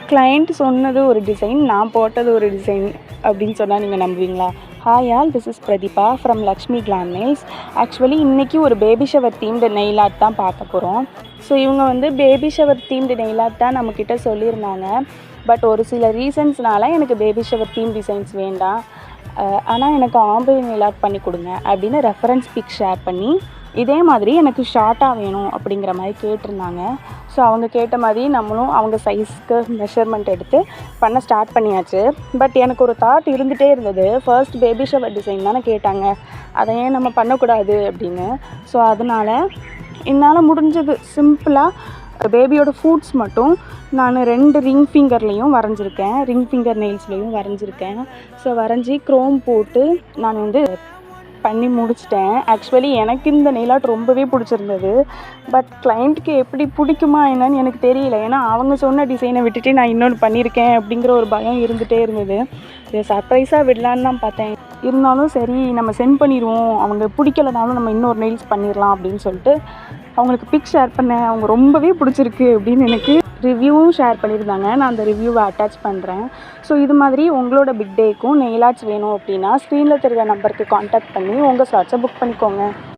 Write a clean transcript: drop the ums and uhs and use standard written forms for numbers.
Client சொன்னது ஒரு design, நான் போட்டது ஒரு டிசைன் அப்படின்னு சொன்னால் நீங்கள் நம்புவீங்களா? Hi all, this is Pradeepa from Lakshmi glam nails. Actually இன்றைக்கி ஒரு baby shower themed nail art தான் பார்க்க போகிறோம். ஸோ இவங்க வந்து baby shower themed nail art தான் நம்மக்கிட்ட சொல்லியிருந்தாங்க. பட் ஒரு சில ரீசன்ஸ்னால எனக்கு பேபி ஷவர் தீம் டிசைன்ஸ் வேண்டாம், ஆனால் எனக்கு ஆம்பளை நெயில் ஆர்ட் பண்ணி கொடுங்க அப்படின்னு ரெஃபரன்ஸ் பிக் ஷேர் பண்ணி இதே மாதிரி எனக்கு ஷார்ட்டாக வேணும் அப்படிங்கிற மாதிரி கேட்டிருந்தாங்க. ஸோ அவங்க கேட்ட மாதிரி நம்மளும் அவங்க சைஸ்க்கு மெஷர்மெண்ட் எடுத்து பண்ண ஸ்டார்ட் பண்ணியாச்சு. பட் எனக்கு ஒரு தாட் இருந்துகிட்டே இருந்தது, ஃபர்ஸ்ட் பேபி ஷவர் டிசைன் தானே கேட்டாங்க, அதை ஏன் நம்ம பண்ணக்கூடாது அப்படின்னு. ஸோ அதனால் என்னால் முடிஞ்சது சிம்பிளாக பேபியோட ஃபுட்ஸ் மட்டும் நான் 2 ரிங் ஃபிங்கர்லேயும் வரைஞ்சிருக்கேன், ரிங் ஃபிங்கர் நெயில்ஸ்லேயும் வரைஞ்சிருக்கேன். ஸோ வரைஞ்சி க்ரோம் போட்டு நான் வந்து பண்ணி முடிச்சிட்டேன். ஆக்சுவலி எனக்கு இந்த நெயில் ஆர்ட் ரொம்பவே பிடிச்சிருந்தது. பட் கிளைண்ட்டுக்கு எப்படி பிடிக்குமா என்னன்னு எனக்கு தெரியல. ஏன்னா அவங்க சொன்ன டிசைனை விட்டுட்டு நான் இன்னொன்று பண்ணியிருக்கேன் அப்படிங்கிற ஒரு பயம் இருந்துகிட்டே இருந்தது. இதை சர்ப்ரைஸாக விடலான்னு தான் பார்த்தேன். இருந்தாலும் சரி நம்ம சென்ட் பண்ணிடுவோம், அவங்க பிடிக்கலனாலும் நம்ம இன்னொரு நெயில்ஸ் பண்ணிடலாம் அப்படின்னு சொல்லிட்டு அவங்களுக்கு பிக் ஷேர் பண்ணேன். அவங்க ரொம்பவே பிடிச்சிருக்கு அப்படின்னு எனக்கு ரிவ்யூவும் ஷேர் பண்ணியிருந்தாங்க. நான் அந்த ரிவ்யூவை அட்டாச் பண்ணுறேன். ஸோ இது மாதிரி உங்களோட பிக் டேக்கும் நெயில் ஆர்ட்ஸ் வேணும் அப்படின்னா ஸ்க்ரீனில் தெரிகிற நம்பருக்கு காண்டாக்ட் பண்ணி உங்கள் ஸ்லாட்ஸை புக் பண்ணிக்கோங்க.